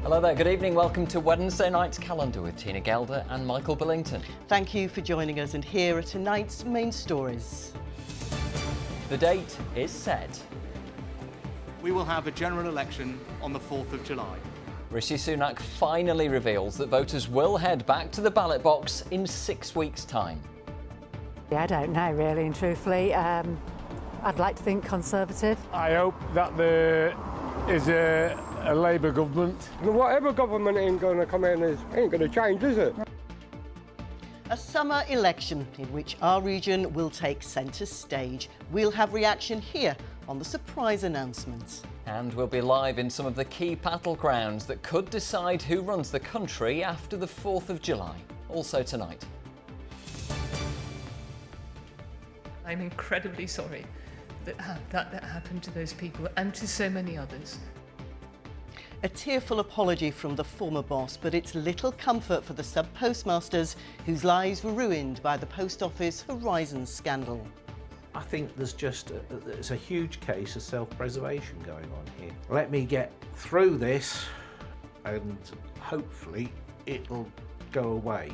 Hello there, good evening. Welcome to Wednesday night's calendar with Tina Gelder and Michael Billington. Thank you for joining us, and here are tonight's main stories. The date is set. We will have a general election on the 4th of July. Rishi Sunak finally reveals that voters will head back to the ballot box in 6 weeks' time. I don't know, really and truthfully. I'd like to think Conservative. I hope that there is a Labour government. Whatever government ain't going to come in ain't going to change, is it? A summer election in which our region will take centre stage. We'll have reaction here on the surprise announcements. And we'll be live in some of the key battlegrounds that could decide who runs the country after the 4th of July. Also tonight. I'm incredibly sorry that that happened to those people and to so many others. A tearful apology from the former boss, but it's little comfort for the sub-postmasters whose lives were ruined by the Post Office Horizon scandal. I think there's a huge case of self-preservation going on here. Let me get through this and hopefully it'll go away.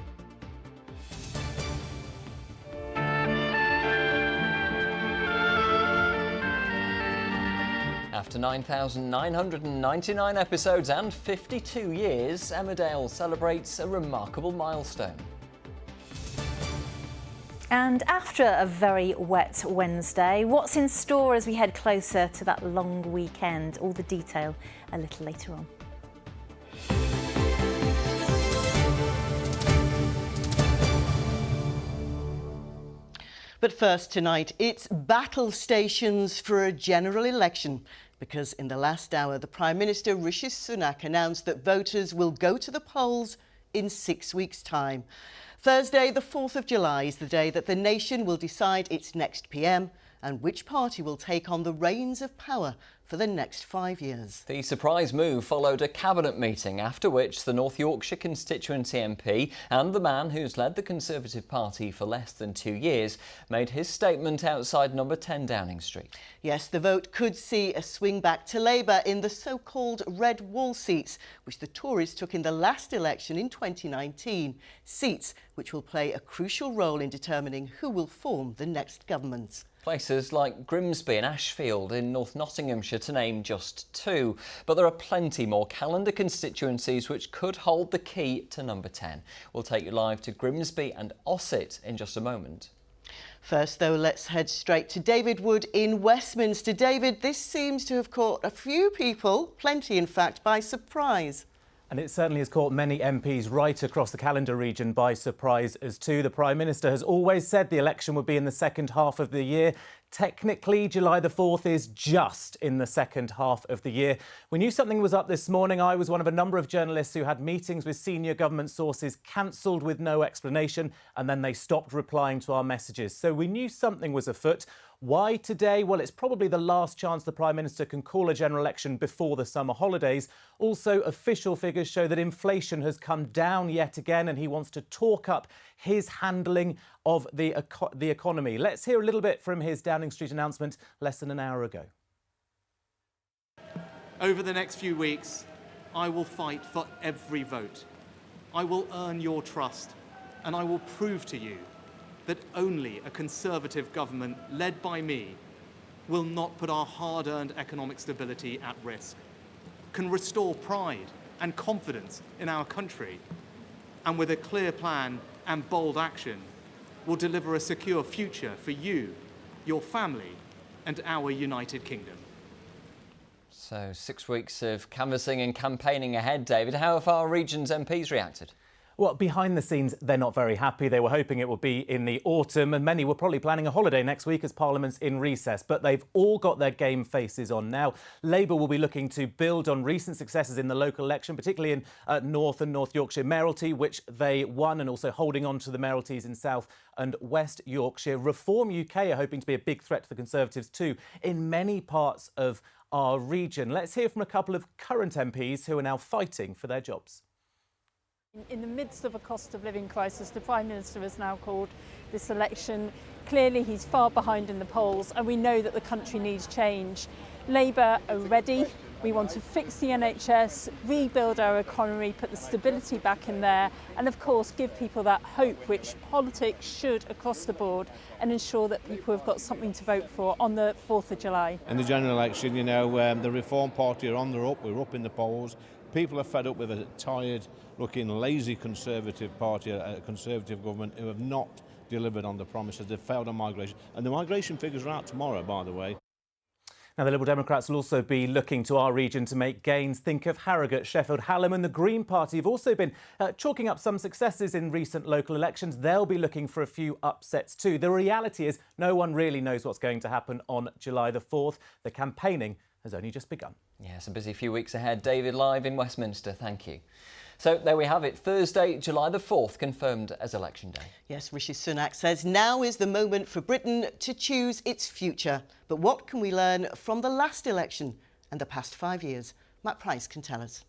After 9,999 episodes and 52 years, Emmerdale celebrates a remarkable milestone. And after a very wet Wednesday, what's in store as we head closer to that long weekend? All the detail a little later on. But first tonight, it's battle stations for a general election, because in the last hour, the Prime Minister Rishi Sunak announced that voters will go to the polls in 6 weeks' time. Thursday, the 4th of July, is the day that the nation will decide its next PM and which party will take on the reins of power for the next 5 years. The surprise move followed a cabinet meeting, after which the North Yorkshire constituency MP and the man who's led the Conservative Party for less than 2 years made his statement outside number 10 Downing Street. Yes, the vote could see a swing back to Labour in the so-called red wall seats, which the Tories took in the last election in 2019. Seats which will play a crucial role in determining who will form the next government. Places like Grimsby and Ashfield in North Nottinghamshire, to name just two. But there are plenty more calendar constituencies which could hold the key to number 10. We'll take you live to Grimsby and Ossett in just a moment. First, though, let's head straight to David Wood in Westminster. David, this seems to have caught a few people, plenty in fact, by surprise. And it certainly has caught many MPs right across the Calendar region by surprise as too. The Prime Minister has always said the election would be in the second half of the year. Technically, July the 4th is just in the second half of the year. We knew something was up this morning. I was one of a number of journalists who had meetings with senior government sources cancelled with no explanation, and then they stopped replying to our messages. So we knew something was afoot. Why today? Well, it's probably the last chance the Prime Minister can call a general election before the summer holidays. Also, official figures show that inflation has come down yet again, and he wants to talk up his handling of the economy. Let's hear a little bit from his Downing Street announcement less than an hour ago. Over the next few weeks, I will fight for every vote. I will earn your trust, and I will prove to you that only a Conservative government led by me will not put our hard-earned economic stability at risk, can restore pride and confidence in our country, and with a clear plan and bold action, will deliver a secure future for you, your family, and our United Kingdom. So 6 weeks of canvassing and campaigning ahead, David. How have our region's MPs reacted? Well, behind the scenes, they're not very happy. They were hoping it would be in the autumn, and many were probably planning a holiday next week as Parliament's in recess. But they've all got their game faces on now. Labour will be looking to build on recent successes in the local election, particularly in North and North Yorkshire mayoralty, which they won, and also holding on to the mayoralties in South and West Yorkshire. Reform UK are hoping to be a big threat to the Conservatives too in many parts of our region. Let's hear from a couple of current MPs who are now fighting for their jobs. In the midst of a cost of living crisis, the Prime Minister has now called this election. Clearly he's far behind in the polls, and we know that the country needs change. Labour are ready. We want to fix the NHS, rebuild our economy, put the stability back in there, and of course give people that hope which politics should across the board, and ensure that people have got something to vote for on the 4th of July. In the general election, you know, the Reform Party are on the up, we're up in the polls. People are fed up with a tired-looking, lazy Conservative Party, a Conservative government who have not delivered on the promises. They've failed on migration. And the migration figures are out tomorrow, by the way. Now, the Liberal Democrats will also be looking to our region to make gains. Think of Harrogate, Sheffield, Hallam and the Green Party have also been chalking up some successes in recent local elections. They'll be looking for a few upsets too. The reality is no one really knows what's going to happen on July the 4th. The campaigning has only just begun. Yes, a busy few weeks ahead. David, live in Westminster, thank you. So there we have it, Thursday, July the 4th, confirmed as election day. Yes, Rishi Sunak says now is the moment for Britain to choose its future. But what can we learn from the last election and the past 5 years? Matt Price can tell us.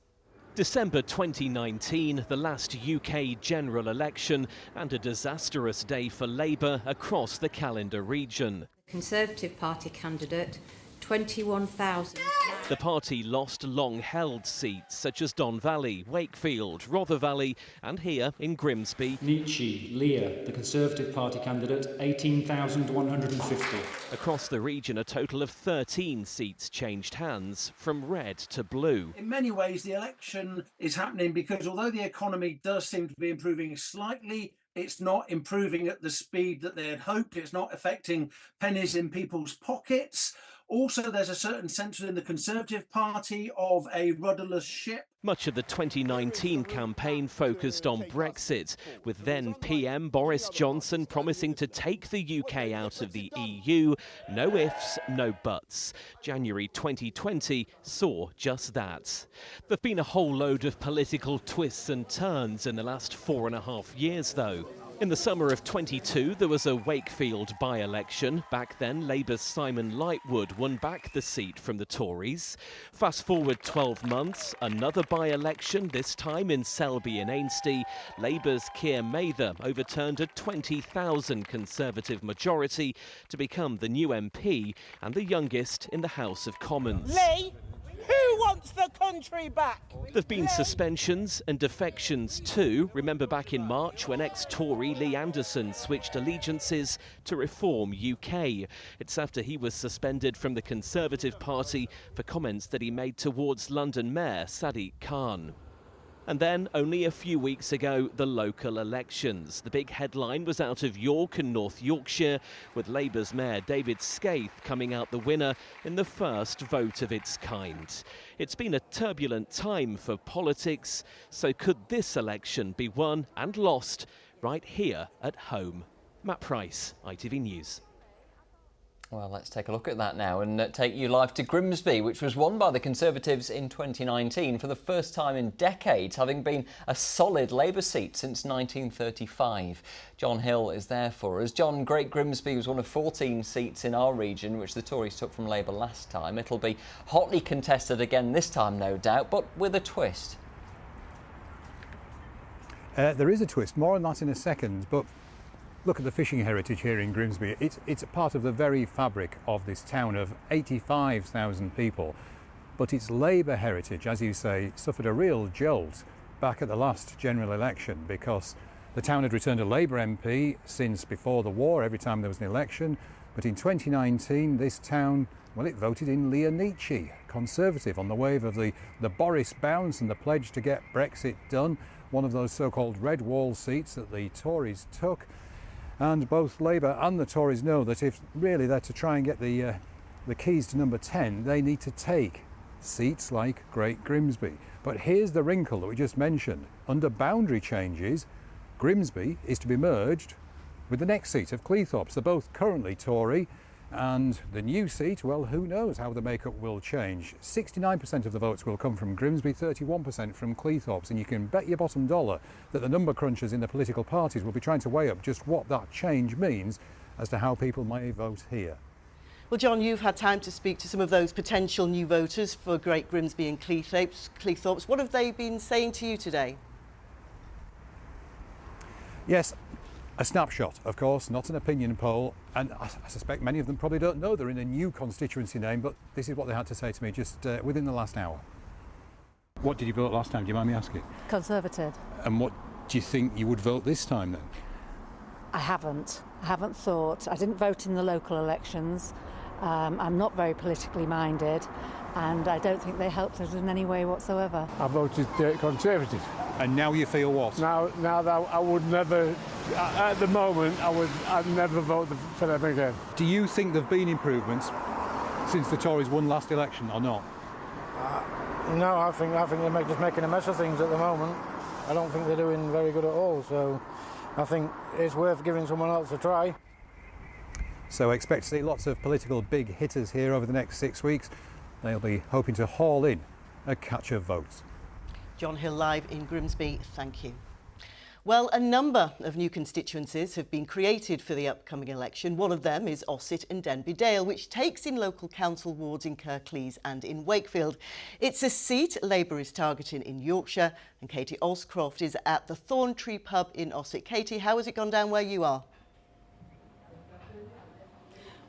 December 2019, the last UK general election, and a disastrous day for Labour across the Calendar region. Conservative Party candidate, 21,000. The party lost long-held seats such as Don Valley, Wakefield, Rother Valley and here in Grimsby. Nietzsche, Lear, the Conservative Party candidate, 18,150. Across the region, a total of 13 seats changed hands from red to blue. In many ways, the election is happening because although the economy does seem to be improving slightly, it's not improving at the speed that they had hoped. It's not affecting pennies in people's pockets. Also, there's a certain sense within the Conservative Party of a rudderless ship. Much of the 2019 campaign focused on Brexit, with then PM Boris Johnson promising to take the UK out of the EU. No ifs, no buts. January 2020 saw just that. There've been a whole load of political twists and turns in the last 4.5 years, though. In the summer of 22, there was a Wakefield by-election. Back then, Labour's Simon Lightwood won back the seat from the Tories. Fast forward 12 months, another by-election, this time in Selby and Ainsty. Labour's Keir Mather overturned a 20,000 Conservative majority to become the new MP and the youngest in the House of Commons. Lee? Who wants the country back? There've been suspensions and defections too. Remember back in March when ex-Tory Lee Anderson switched allegiances to Reform UK. It's after he was suspended from the Conservative Party for comments that he made towards London Mayor Sadiq Khan. And then, only a few weeks ago, the local elections. The big headline was out of York and North Yorkshire, with Labour's Mayor David Skaith coming out the winner in the first vote of its kind. It's been a turbulent time for politics, so could this election be won and lost right here at home? Matt Price, ITV News. Well, let's take a look at that now and take you live to Grimsby, which was won by the Conservatives in 2019 for the first time in decades, having been a solid Labour seat since 1935. John Hill is there for us. John, Great Grimsby was one of 14 seats in our region, which the Tories took from Labour last time. It'll be hotly contested again this time, no doubt, but with a twist. There is a twist, more on that in a second, but look at the fishing heritage here in Grimsby. It's a part of the very fabric of this town of 85,000 people. But its Labour heritage, as you say, suffered a real jolt back at the last general election because the town had returned a Labour MP since before the war, every time there was an election. But in 2019, this town, well, it voted in Lear Nietzsche, Conservative, on the wave of the Boris bounce and the pledge to get Brexit done, one of those so-called red wall seats that the Tories took. And both Labour and the Tories know that if really they're to try and get the keys to number 10, they need to take seats like Great Grimsby. But here's the wrinkle that we just mentioned. Under boundary changes, Grimsby is to be merged with the next seat of Cleethorpes. They're both currently Tory, and the new seat, well, who knows how the makeup will change. 69% of the votes will come from Grimsby, 31% from Cleethorpes, and you can bet your bottom dollar that the number crunchers in the political parties will be trying to weigh up just what that change means as to how people may vote here. Well, John, you've had time to speak to some of those potential new voters for Great Grimsby and Cleethorpes. What have they been saying to you today? Yes, A snapshot, of course, not an opinion poll, and I suspect many of them probably don't know they're in a new constituency name, but this is what they had to say to me just within the last hour. What did you vote last time? Do you mind me asking? Conservative. And what do you think you would vote this time then? I haven't thought. I didn't vote in the local elections. I'm not very politically minded, and I don't think they helped us in any way whatsoever. I voted Conservative. And now you feel what? Now that I would never, at the moment, I'd never vote for them again. Do you think there have been improvements since the Tories won last election or not? No, I think they're just making a mess of things at the moment. I don't think they're doing very good at all, so I think it's worth giving someone else a try. So expect to see lots of political big hitters here over the next 6 weeks. They'll be hoping to haul in a catch of votes. John Hill live in Grimsby, thank you. Well, a number of new constituencies have been created for the upcoming election. One of them is Ossett and Denby Dale, which takes in local council wards in Kirklees and in Wakefield. It's a seat Labour is targeting in Yorkshire, and Katie Oscroft is at the Thorntree pub in Ossett. Katie, how has it gone down where you are?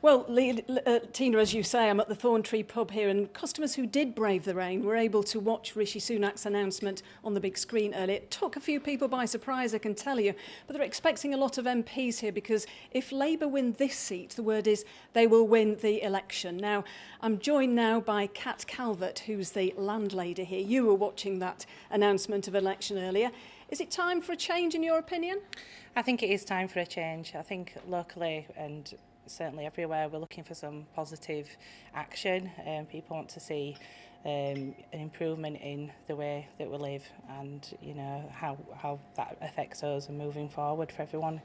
Well, Tina, as you say, I'm at the Thorntree pub here, and customers who did brave the rain were able to watch Rishi Sunak's announcement on the big screen earlier. It took a few people by surprise, I can tell you, but they're expecting a lot of MPs here because if Labour win this seat, the word is they will win the election. Now, I'm joined now by Kat Calvert, who's the landlady here. You were watching that announcement of election earlier. Is it time for a change, in your opinion? I think it is time for a change. I think locally and certainly everywhere we're looking for some positive action. People want to see an improvement in the way that we live and how that affects us and moving forward for everyone.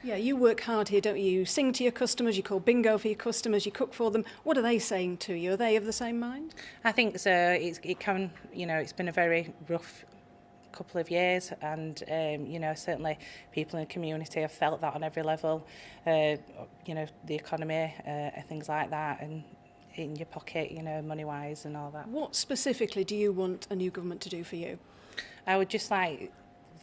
Yeah, you work hard here, don't you? You sing to your customers, you call bingo for your customers, you cook for them. What are they saying to you? Are they of the same mind? I think so. It can, it's been a very rough couple of years, and certainly people in the community have felt that on every level. The economy, things like that, and in your pocket, money wise and all that. What specifically do you want a new government to do for you? I would just like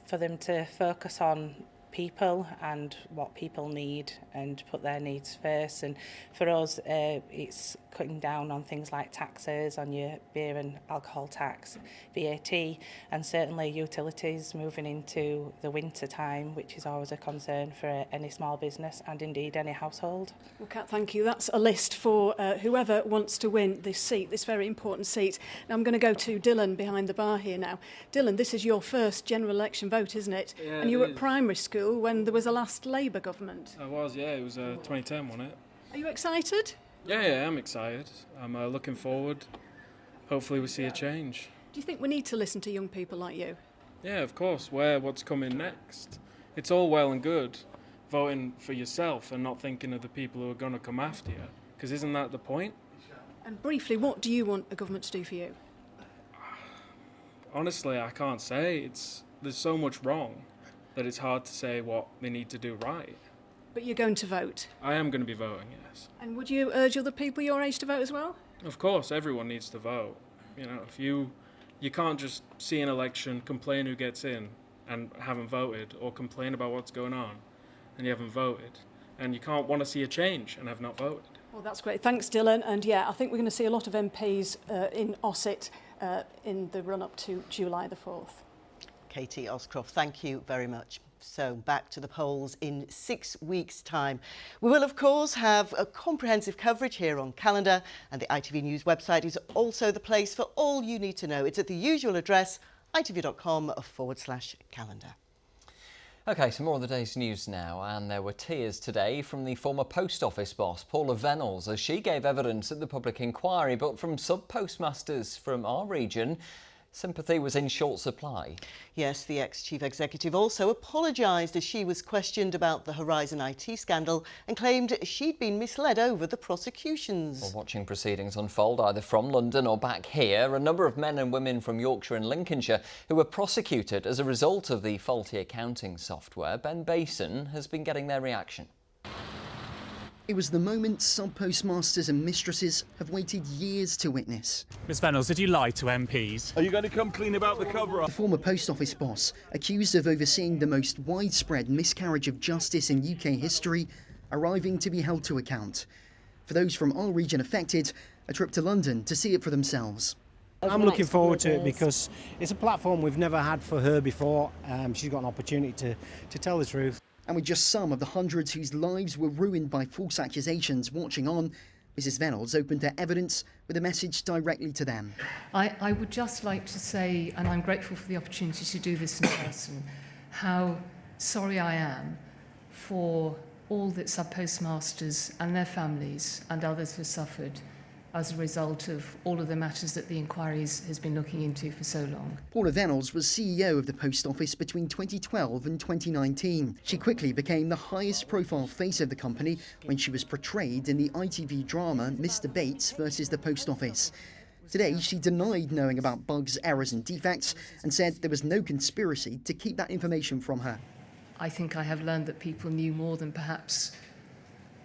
for them to focus on people and what people need and put their needs first. And for us, it's cutting down on things like taxes, on your beer and alcohol tax, VAT, and certainly utilities moving into the winter time, which is always a concern for any small business and indeed any household. Well, Kat, thank you. That's a list for whoever wants to win this seat, this very important seat. Now I'm going to go to Dylan behind the bar here now. Dylan, this is your first general election vote, isn't it? Yeah, and you were at primary school when there was a last Labour government. I was, yeah. It was 2010, wasn't it? Are you excited? Yeah, I'm excited. I'm looking forward. Hopefully we see a change. Do you think we need to listen to young people like you? Yeah, of course. What's coming next? It's all well and good voting for yourself and not thinking of the people who are going to come after you. Because isn't that the point? And briefly, what do you want a government to do for you? Honestly, I can't say. There's so much wrong that it's hard to say what they need to do right. But you're going to vote? I am going to be voting, yes. And would you urge other people your age to vote as well? Of course, everyone needs to vote. If you can't just see an election, complain who gets in and haven't voted, or complain about what's going on and you haven't voted. And you can't want to see a change and have not voted. Well, that's great. Thanks, Dylan. And yeah, I think we're going to see a lot of MPs in Ossett in the run-up to July the 4th. Katie Oscroft, thank you very much. So back to the polls in 6 weeks' time. We will, of course, have a comprehensive coverage here on Calendar, and the ITV News website is also the place for all you need to know. It's at the usual address, itv.com/calendar. OK, some more of the day's news now, and there were tears today from the former Post Office boss, Paula Venables, as she gave evidence at the public inquiry, but from sub-postmasters from our region, sympathy was in short supply. Yes, the ex-chief executive also apologised as she was questioned about the Horizon IT scandal and claimed she'd been misled over the prosecutions. Well, watching proceedings unfold either from London or back here, a number of men and women from Yorkshire and Lincolnshire who were prosecuted as a result of the faulty accounting software, Ben Basin, has been getting their reaction. It was the moment sub-postmasters and mistresses have waited years to witness. Ms Reynolds, did you lie to MPs? Are you going to come clean about the cover-up? The former post office boss, accused of overseeing the most widespread miscarriage of justice in UK history, arriving to be held to account. For those from our region affected, a trip to London to see it for themselves. I'm looking forward to it because it's a platform we've never had for her before. She's got an opportunity to tell the truth. And with just some of the hundreds whose lives were ruined by false accusations watching on, Mrs Reynolds opened her evidence with a message directly to them. I would just like to say, and I'm grateful for the opportunity to do this in person, how sorry I am for all that sub-postmasters and their families and others have suffered as a result of all of the matters that the inquiry has been looking into for so long. Paula Reynolds was CEO of the Post Office between 2012 and 2019. She quickly became the highest profile face of the company when she was portrayed in the ITV drama Mr Bates versus the Post Office. Today, she denied knowing about bugs, errors and defects and said there was no conspiracy to keep that information from her. I think I have learned that people knew more than perhaps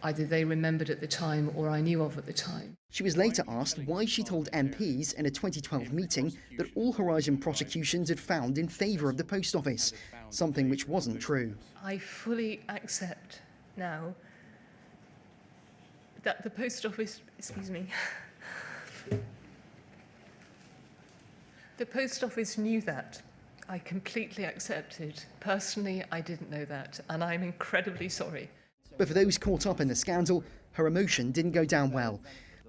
either they remembered at the time or I knew of at the time. She was later asked why she told MPs in a 2012 meeting that all Horizon prosecutions had found in favour of the Post Office, something which wasn't true. I fully accept now that the Post Office, the Post Office knew that. I completely accepted. Personally, I didn't know that, and I'm incredibly sorry. But for those caught up in the scandal, her emotion didn't go down well.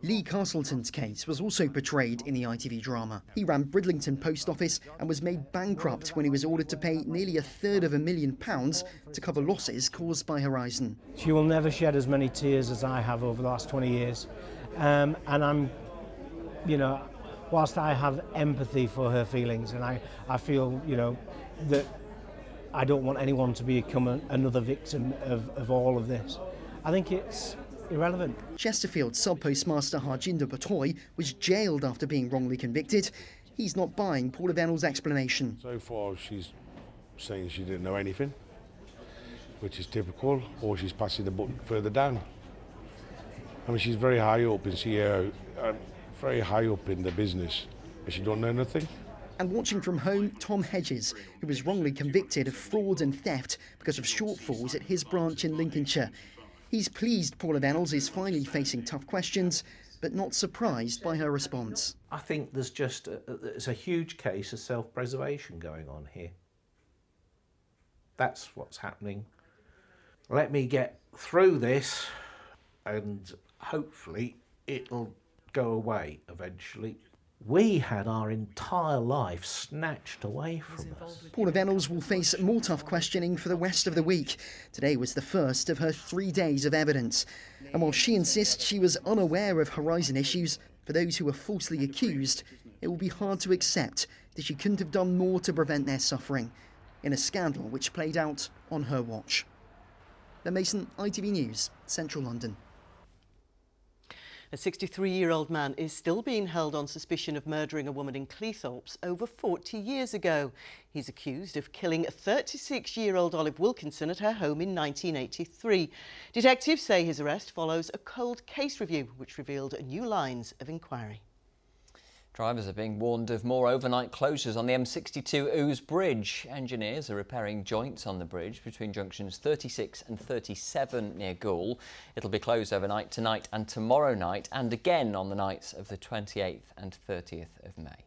Lee Castleton's case was also portrayed in the ITV drama. He ran Bridlington Post Office and was made bankrupt when he was ordered to pay nearly £250,000 to cover losses caused by Horizon. She will never shed as many tears as I have over the last 20 years. And I'm, whilst I have empathy for her feelings, and I feel, that I don't want anyone to become another victim of all of this. I think it's irrelevant. Chesterfield sub-postmaster Harjinder Batoy was jailed after being wrongly convicted. He's not buying Paula Reynolds' explanation. So far she's saying she didn't know anything, which is typical, or she's passing the buck further down. I mean, she's very high up in CEO, very high up in the business, but she don't know nothing. And watching from home, Tom Hedges, who was wrongly convicted of fraud and theft because of shortfalls at his branch in Lincolnshire. He's pleased Paula Reynolds is finally facing tough questions, but not surprised by her response. I think there's just it's a huge case of self-preservation going on here. That's what's happening. Let me get through this and hopefully it'll go away eventually. We had our entire life snatched away from us. Paula Reynolds will face more tough questioning for the rest of the week. Today was the first of her 3 days of evidence. And while she insists she was unaware of Horizon issues, for those who were falsely accused, it will be hard to accept that she couldn't have done more to prevent their suffering in a scandal which played out on her watch. Ben Mason, ITV News, Central London. A 63-year-old man is still being held on suspicion of murdering a woman in Cleethorpes over 40 years ago. He's accused of killing 36-year-old Olive Wilkinson at her home in 1983. Detectives say his arrest follows a cold case review, which revealed new lines of inquiry. Drivers are being warned of more overnight closures on the M62 Ouse Bridge. Engineers are repairing joints on the bridge between junctions 36 and 37 near Goole. It'll be closed overnight tonight and tomorrow night, and again on the nights of the 28th and 30th of May.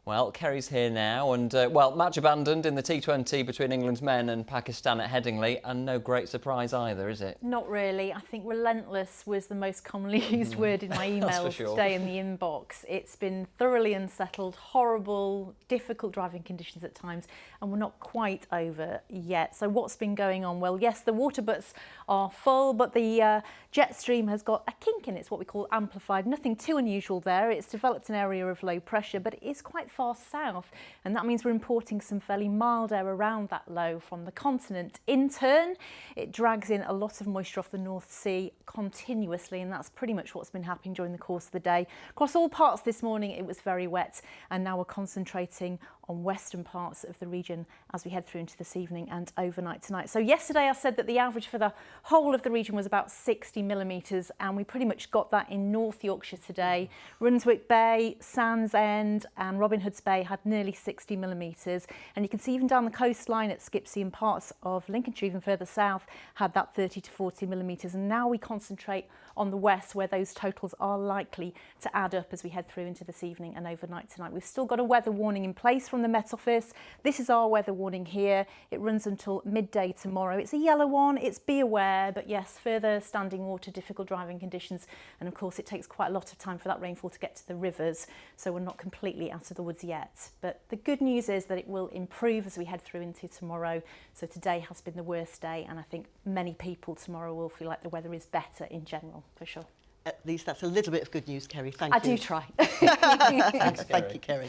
Well, Kerry's here now, and match abandoned in the T20 between England's men and Pakistan at Headingley, and no great surprise either, is it? Not really. I think relentless was the most commonly used word in my emails today in the inbox. It's been thoroughly unsettled, horrible, difficult driving conditions at times, and we're not quite over yet. So what's been going on? Well, yes, the water butts are full, but the jet stream has got a kink in it. It's what we call amplified. Nothing too unusual there. It's developed an area of low pressure, but it is quite far south, and that means we're importing some fairly mild air around that low from the continent. In turn, it drags in a lot of moisture off the North Sea continuously, and that's pretty much what's been happening during the course of the day. Across all parts this morning, it was very wet, and now we're concentrating on western parts of the region as we head through into this evening and overnight tonight. So yesterday I said that the average for the whole of the region was about 60 millimetres, and we pretty much got that in North Yorkshire today. Runswick Bay, Sands End and Robin Hood's Bay had nearly 60 millimetres, and you can see even down the coastline at Skipsea and parts of Lincolnshire, even further south, had that 30 to 40 millimetres. And now we concentrate on the west, where those totals are likely to add up as we head through into this evening and overnight tonight. We've still got a weather warning in place from the Met Office. This is our weather warning here. It runs until midday tomorrow. It's a yellow one, it's be aware, but yes, further standing water, difficult driving conditions, and of course it takes quite a lot of time for that rainfall to get to the rivers, so we're not completely out of the woods yet. But the good news is that it will improve as we head through into tomorrow. So today has been the worst day, and I think many people tomorrow will feel like the weather is better in general, for sure. At least that's a little bit of good news, Kerry. Thank you. I do try. Thanks, thank you, Kerry.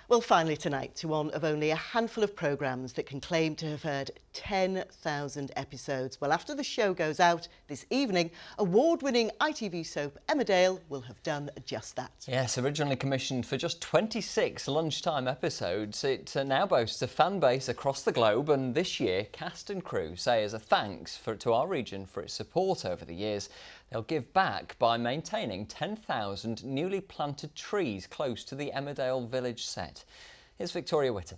Well, finally tonight, to one of only a handful of programmes that can claim to have heard 10,000 episodes. Well, after the show goes out this evening, award-winning ITV soap Emmerdale will have done just that. Yes, originally commissioned for just 26 lunchtime episodes, it now boasts a fan base across the globe, and this year, cast and crew say as a thanks to our region for its support over the years, they'll give back by maintaining 10,000 newly planted trees close to the Emmerdale village set. Here's Victoria Whittam.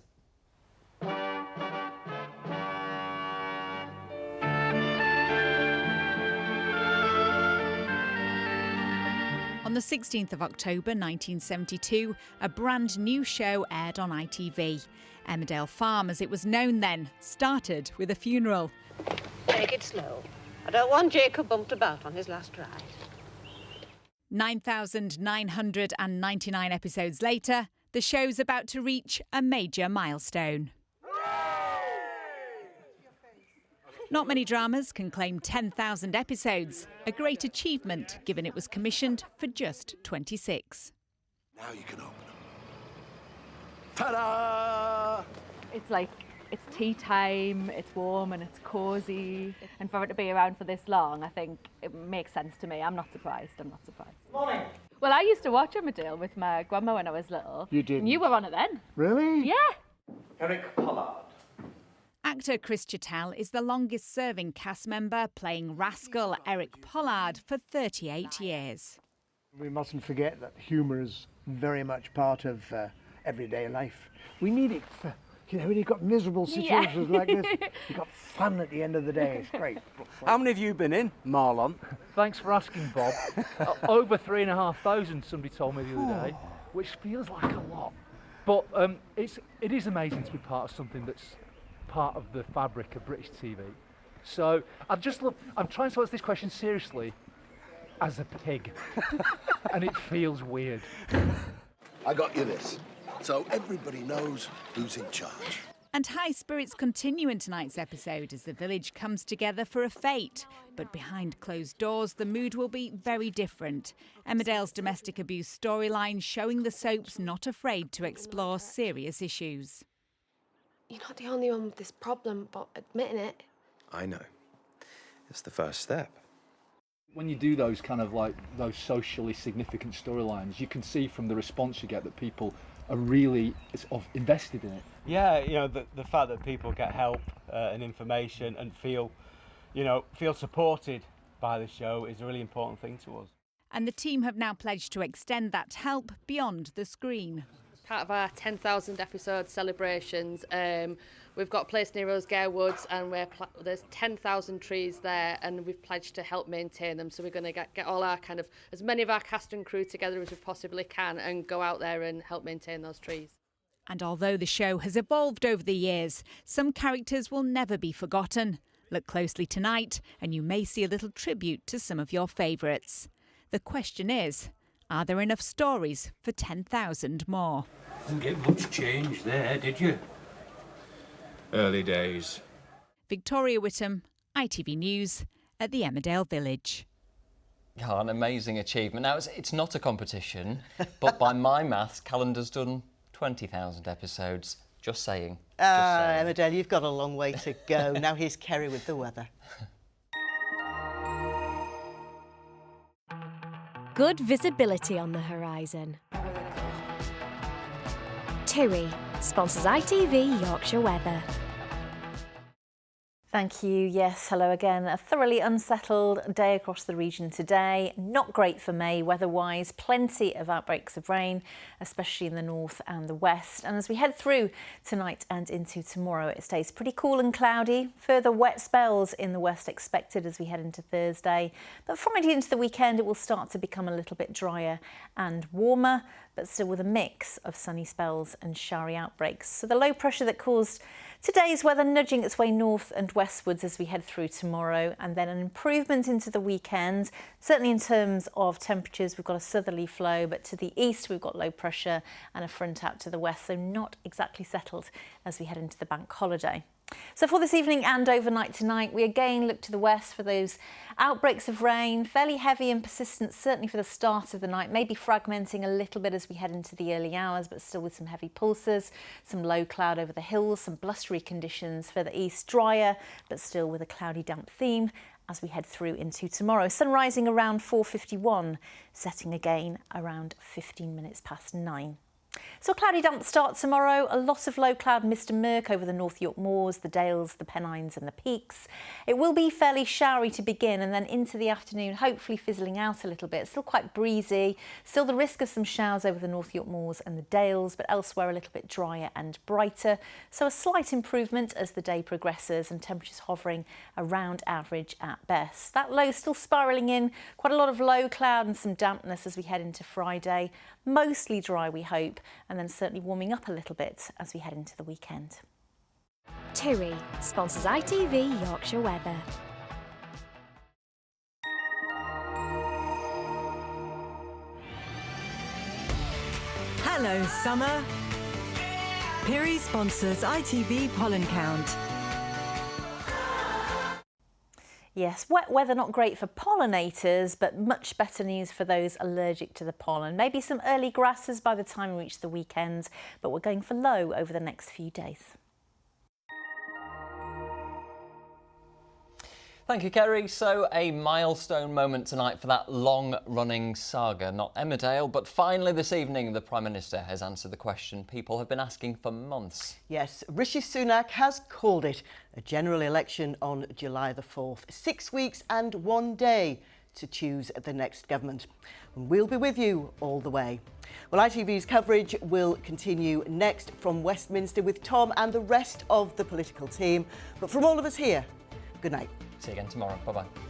On the 16th of October 1972, a brand new show aired on ITV. Emmerdale Farm, as it was known then, started with a funeral. Take it slow. I don't want Jacob bumped about on his last ride. 9,999 episodes later, the show's about to reach a major milestone. Not many dramas can claim 10,000 episodes, a great achievement given it was commissioned for just 26. Now you can open them. Ta-da! It's tea time, it's warm and it's cosy, and for it to be around for this long, I think it makes sense to me. I'm not surprised. Morning. Well, I used to watch Emmerdale with my grandma when I was little. You did? And you were on it then. Really? Yeah. Eric Pollard. Actor Chris Chattel is the longest-serving cast member, playing rascal Eric Pollard for 38 years. We mustn't forget that humour is very much part of everyday life. We need it for, when you've got miserable situations like this, you've got fun at the end of the day. It's great. How many have you been in, Marlon? Thanks for asking, Bob. Over 3,500, somebody told me the other day, which feels like a lot. But it is amazing to be part of something that's part of the fabric of British TV. So I'm trying to answer this question seriously as a pig, and it feels weird. I got you this, so everybody knows who's in charge. And high spirits continue in tonight's episode as the village comes together for a fete. But behind closed doors, the mood will be very different. Emmerdale's domestic abuse storyline showing the soaps not afraid to explore serious issues. You're not the only one with this problem, but admitting it... I know. It's the first step. When you do those those socially significant storylines, you can see from the response you get that people are really invested in it. Yeah, the fact that people get help and information and feel supported by the show is a really important thing to us. And the team have now pledged to extend that help beyond the screen. Part of our 10,000 episode celebrations, we've got a place near Rosegare Woods, and there's 10,000 trees there, and we've pledged to help maintain them. So we're going to get all our as many of our cast and crew together as we possibly can and go out there and help maintain those trees. And although the show has evolved over the years, some characters will never be forgotten. Look closely tonight, and you may see a little tribute to some of your favourites. The question is, are there enough stories for 10,000 more? Didn't get much change there, did you? Early days. Victoria Whittam, ITV News, at the Emmerdale Village. Oh, an amazing achievement. Now, it's not a competition, but by my maths, Calendar's done 20,000 episodes. Just saying. Emmerdale, you've got a long way to go. Now here's Kerry with the weather. Good visibility on the horizon. TUI sponsors ITV Yorkshire Weather. Thank you. Yes, hello again. A thoroughly unsettled day across the region today. Not great for May weather-wise. Plenty of outbreaks of rain, especially in the north and the west. And as we head through tonight and into tomorrow, it stays pretty cool and cloudy. Further wet spells in the west expected as we head into Thursday. But Friday into the weekend, it will start to become a little bit drier and warmer, but still with a mix of sunny spells and showery outbreaks. So the low pressure that caused today's weather nudging its way north and westwards as we head through tomorrow, and then an improvement into the weekend. Certainly in terms of temperatures, we've got a southerly flow, but to the east we've got low pressure and a front out to the west, so not exactly settled as we head into the bank holiday. So for this evening and overnight tonight, we again look to the west for those outbreaks of rain, fairly heavy and persistent, certainly for the start of the night, maybe fragmenting a little bit as we head into the early hours, but still with some heavy pulses, some low cloud over the hills, some blustery conditions further east, drier, but still with a cloudy damp theme as we head through into tomorrow. Sun rising around 4:51, setting again around 15 minutes past 9. So a cloudy damp start tomorrow, a lot of low cloud mist and murk over the North York Moors, the Dales, the Pennines and the Peaks. It will be fairly showery to begin and then into the afternoon, hopefully fizzling out a little bit. Still quite breezy, still the risk of some showers over the North York Moors and the Dales, but elsewhere a little bit drier and brighter. So a slight improvement as the day progresses and temperatures hovering around average at best. That low still spiralling in, quite a lot of low cloud and some dampness as we head into Friday. Mostly dry, we hope, and then certainly warming up a little bit as we head into the weekend. TUI sponsors ITV Yorkshire Weather. Hello, summer. Piri sponsors ITV Pollen Count. Yes, wet weather not great for pollinators, but much better news for those allergic to the pollen. Maybe some early grasses by the time we reach the weekend, but we're going for low over the next few days. Thank you, Kerry. So a milestone moment tonight for that long-running saga. Not Emmerdale, but finally this evening the Prime Minister has answered the question people have been asking for months. Yes, Rishi Sunak has called it a general election on July the 4th. 6 weeks and 1 day to choose the next government. And we'll be with you all the way. Well, ITV's coverage will continue next from Westminster with Tom and the rest of the political team. But from all of us here, good night. See you again tomorrow. Bye-bye.